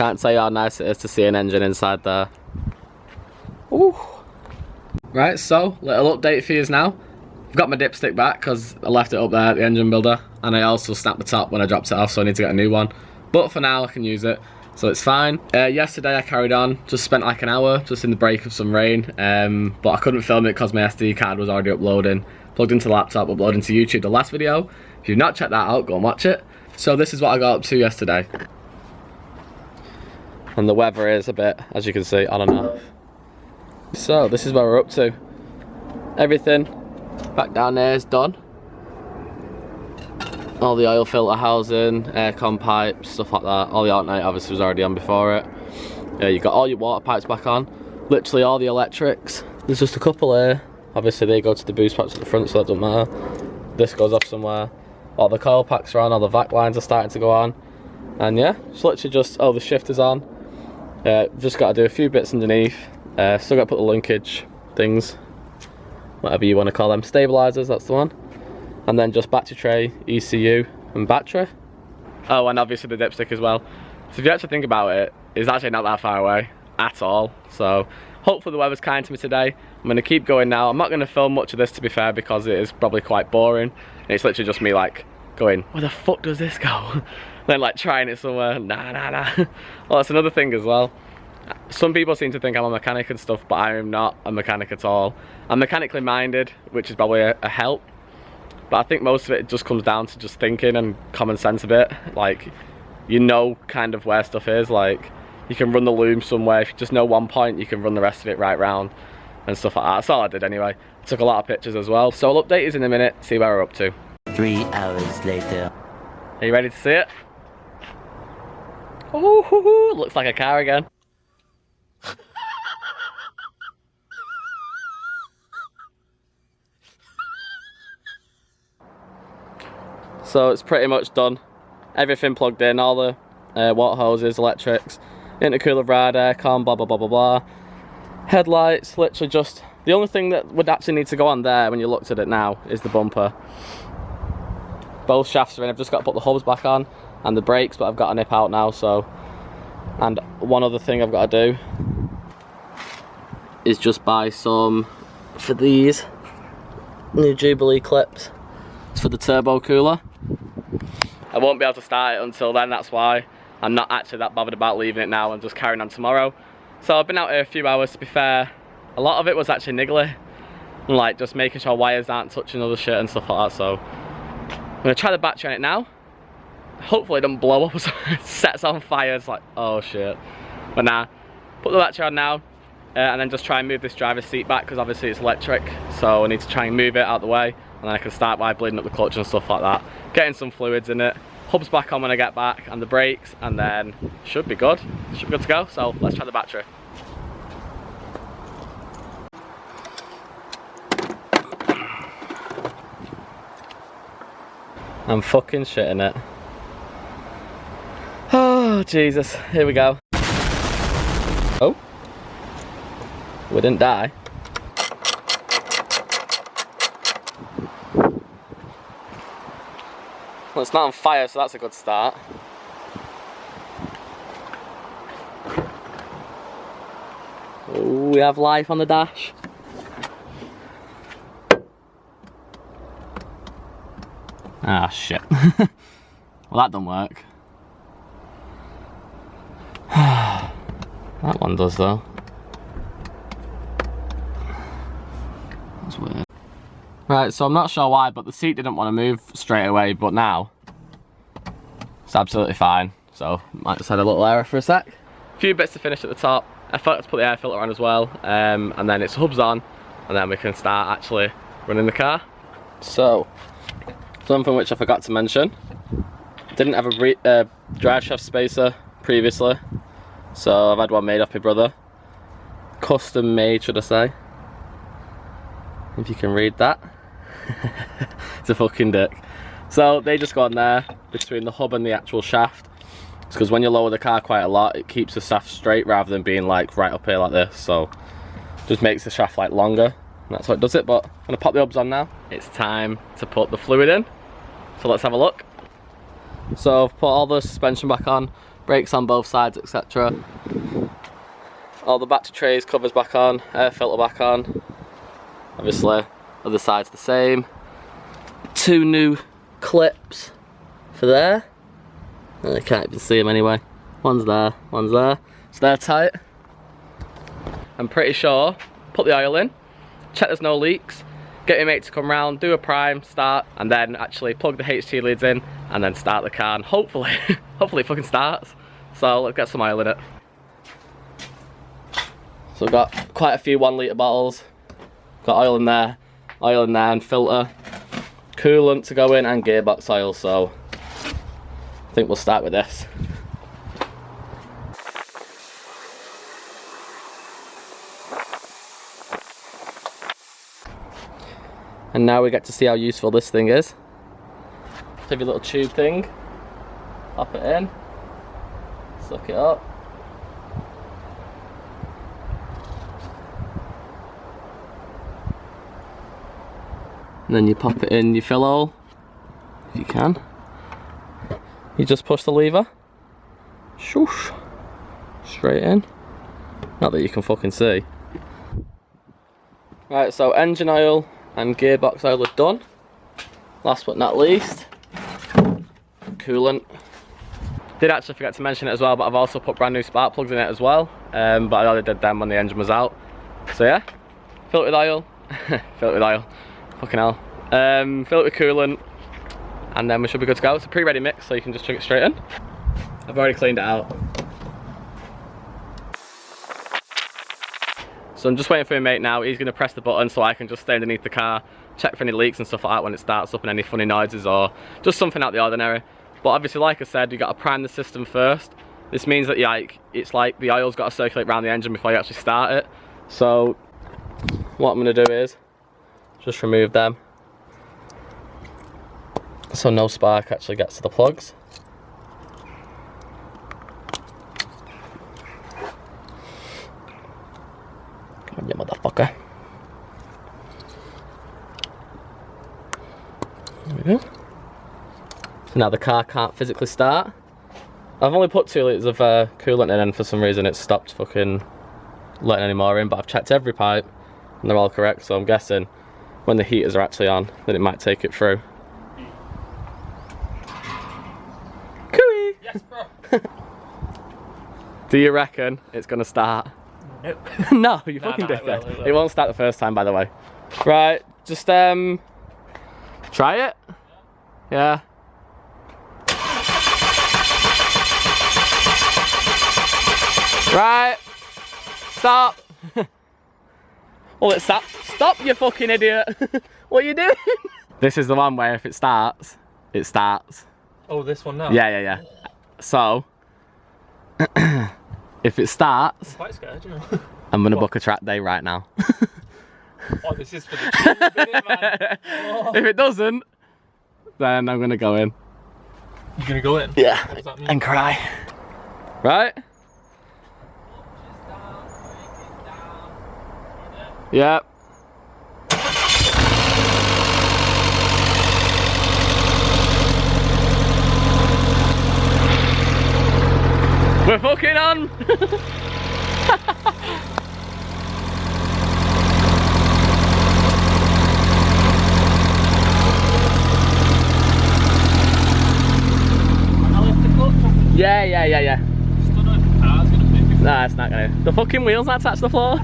Can't tell you how nice it is to see an engine inside there. Ooh. Right, so little update for you now. I've got my dipstick back because I left it up there at the engine builder, and I also snapped the top when I dropped it off, so I need to get a new one. But for now I can use it, so it's fine. Yesterday I carried on, just spent like an hour just in the break of some rain, but I couldn't film it because my SD card was already uploading. Plugged into the laptop, uploading to YouTube the last video. If you've not checked that out, go and watch it. So this is what I got up to yesterday. And the weather is a bit, as you can see, on and off. So this is where we're up to. Everything back down there is done. All the oil filter housing, aircon pipes, stuff like that. All the alternate obviously was already on before it. You've got all your water pipes back on. Literally all the electrics. There's just a couple here. Obviously they go to the boost pipes at the front, so that doesn't matter. This goes off somewhere. All the coil packs are on, all the vac lines are starting to go on. And yeah, it's literally just, oh, the shifter's on. Just got to do a few bits underneath. Still got to put the linkage things, whatever you want to call them, stabilizers, that's the one. And then just battery tray, ECU and battery. Oh, and obviously the dipstick as well. So if you actually think about it, it's actually not that far away at all. So hopefully the weather's kind to me today. I'm going to keep going now. I'm not going to film much of this, to be fair, because it is probably quite boring. It's literally just me like going, where the fuck does this go? Then like trying it somewhere, nah. Well, that's another thing as well. Some people seem to think I'm a mechanic and stuff, but I am not a mechanic at all. I'm mechanically minded, which is probably a help. But I think most of it just comes down to just thinking and common sense a bit. Like, you know kind of where stuff is. Like, you can run the loom somewhere. If you just know one point, you can run the rest of it right round and stuff like that. That's all I did anyway. I took a lot of pictures as well. So I'll update you in a minute, see where we're up to. 3 hours later. Are you ready to see it? Oh, looks like a car again. So it's pretty much done. Everything plugged in, all the water hoses, electrics, intercooler, rad, aircon, blah blah blah blah blah. Headlights, literally just, the only thing that would actually need to go on there when you looked at it now is the bumper. Both shafts are in. I've just got to put the hubs back on and the brakes, but I've got to nip out now, so. And one other thing I've got to do is just buy some for these new Jubilee clips. It's for the turbo cooler. I won't be able to start it until then, that's why I'm not actually that bothered about leaving it now and just carrying on tomorrow. So I've been out here a few hours, to be fair. A lot of it was actually niggly, and like just making sure wires aren't touching other shit and stuff like that. So I'm gonna try the battery on it now. Hopefully it doesn't blow up or something. It sets on fire. It's like, oh shit. But nah, put the battery on now, and then just try and move this driver's seat back, because obviously it's electric, so I need to try and move it out the way, and then I can start by bleeding up the clutch and stuff like that, getting some fluids in it. Hubs back on when I get back, and the brakes, and then should be good. Should be good to go. So let's try the battery. I'm fucking shitting it. Oh Jesus, here we go. Oh, we didn't die. Well, it's not on fire, so that's a good start. Oh, we have life on the dash. Ah, shit. Well, that don't work. That one does, though. That's weird. Right, so I'm not sure why, but the seat didn't want to move straight away, but now it's absolutely fine. So might just had a little error for a sec. A few bits to finish at the top. I forgot to put the air filter on as well, and then it's hubs on, and then we can start actually running the car. So something which I forgot to mention, didn't have a drive shaft spacer previously, so I've had one made off my brother. Custom made, should I say, if you can read that. It's a fucking dick. So they just go on there between the hub and the actual shaft. It's because when you lower the car quite a lot, it keeps the shaft straight rather than being like right up here like this. So just makes the shaft like longer, and that's what it does it. But I'm gonna pop the hubs on now. It's time to put the fluid in. So let's have a look. So I've put all the suspension back on, brakes on both sides, etc. All the battery trays, covers back on, air filter back on. Obviously, other side's the same. 2 new clips for there. I can't even see them anyway. One's there, one's there. So they're tight. I'm pretty sure, put the oil in, check there's no leaks, get your mate to come round, do a prime, start, and then actually plug the HT leads in and then start the car, and hopefully, hopefully it fucking starts. So let's get some oil in it. So we've got quite a few 1 litre bottles. Got oil in there, and filter, coolant to go in, and gearbox oil. So I think we'll start with this. And now we get to see how useful this thing is. Take your little tube thing, pop it in, suck it up. And then you pop it in your fill hole, if you can. You just push the lever, shoosh, straight in. Not that you can fucking see. Right, so engine oil and gearbox oil are done. Last but not least, coolant. Did actually forget to mention it as well, but I've also put brand new spark plugs in it as well. But I only did them when the engine was out. So yeah, fill it with oil, fill it with oil. Fucking hell. Fill it with coolant, and then we should be good to go. It's a pre-ready mix, so you can just chuck it straight in. I've already cleaned it out. So I'm just waiting for my mate now. He's going to press the button so I can just stay underneath the car, check for any leaks and stuff like that when it starts up, and any funny noises or just something out the ordinary. But obviously, like I said, you got to prime the system first. This means that it's like the oil's got to circulate around the engine before you actually start it. So what I'm going to do is just remove them, so no spark actually gets to the plugs. Come on, you motherfucker. There we go. So now the car can't physically start. I've only put 2 litres of coolant in, and for some reason it stopped fucking letting any more in, but I've checked every pipe and they're all correct, so I'm guessing when the heaters are actually on, then it might take it through. Cooey! Yes, bro. Do you reckon it's gonna start? Nope. No, you fucking dickhead. It won't start the first time, by the way. Right, just try it. Yeah. Right. Stop. Well, it stopped. Stop, you fucking idiot. What are you doing? This is the one where if it starts, it starts. Oh, this one now? Yeah. So, if it starts, I'm quite scared, you know. I'm gonna book a track day right now. Oh, this is for the video, man. Oh. If it doesn't, then I'm gonna go in. You're gonna go in? Yeah, What does that mean? and cry. Right? Yep. We're fucking on! Yeah. Just don't know if the car's gonna fit me. Nah, it's not gonna. The fucking wheel's not touched the floor.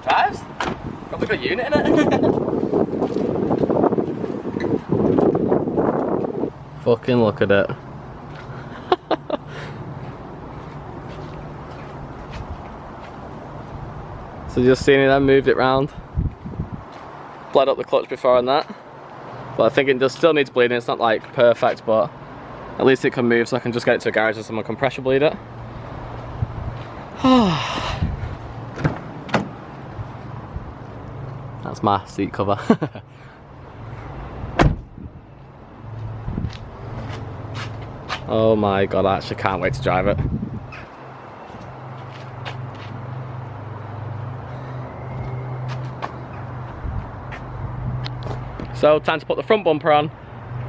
Drives? Probably got a unit in it. Fucking look at it. So just seeing it then, moved it round. Bled up the clutch before and that. But I think it just still needs bleeding. It's not like perfect, but at least it can move, so I can just get it to a garage and someone can pressure bleed it. That's my seat cover. Oh my god, I actually can't wait to drive it. So time to put the front bumper on,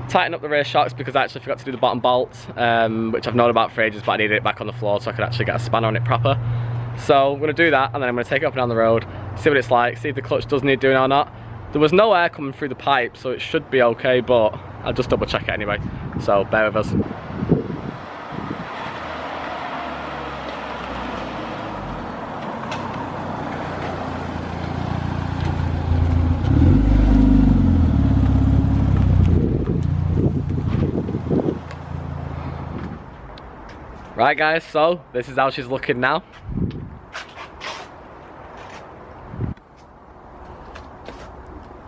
tighten up the rear shocks because I actually forgot to do the bottom bolts, which I've known about for ages, but I needed it back on the floor so I could actually get a spanner on it proper. So I'm going to do that, and then I'm going to take it up and down the road, see what it's like, see if the clutch does need doing or not. There was no air coming through the pipe, so it should be okay, but I'll just double check it anyway, so bear with us. Right guys, so this is how she's looking now.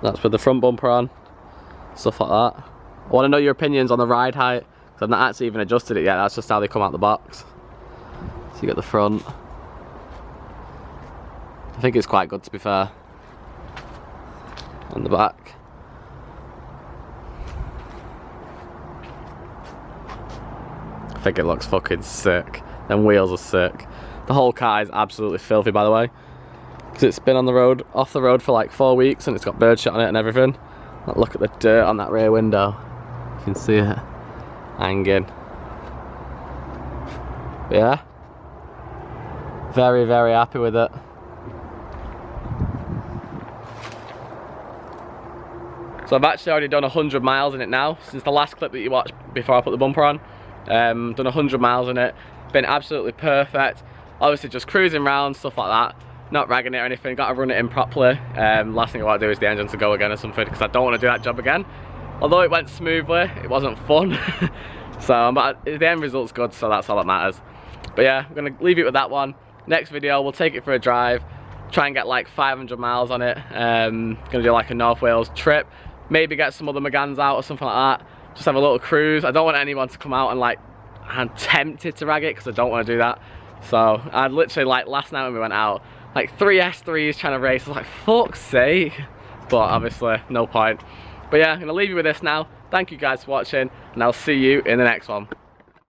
That's with the front bumper on, stuff like that. I want to know your opinions on the ride height, because I've not actually even adjusted it yet. That's just how they come out the box. So you got the front. I think it's quite good, to be fair. On the back. I think it looks fucking sick. Them wheels are sick. The whole car is absolutely filthy, by the way, because it's been on the road, off the road for like 4 weeks, and it's got bird shit on it and everything. Look at the dirt on that rear window. You can see it hanging. But yeah, very, very happy with it. So I've actually already done 100 miles in it now, since the last clip that you watched before I put the bumper on. Done 100 miles in it, been absolutely perfect. Obviously just cruising around, stuff like that, not ragging it or anything, got to run it in properly. Last thing I want to do is the engine to go again or something, because I don't want to do that job again. Although it went smoothly, it wasn't fun. So the end result's good, so that's all that matters. But yeah, I'm going to leave it with that one. Next video, we'll take it for a drive, try and get like 500 miles on it. Going to do like a North Wales trip, maybe get some other Meganes out or something like that. Just have a little cruise. I don't want anyone to come out and like, I'm tempted to rag it, because I don't want to do that. So I literally, like last night when we went out, like 3 S3s trying to race. I was like, fuck's sake. But obviously, no point. But yeah, I'm going to leave you with this now. Thank you guys for watching, and I'll see you in the next one.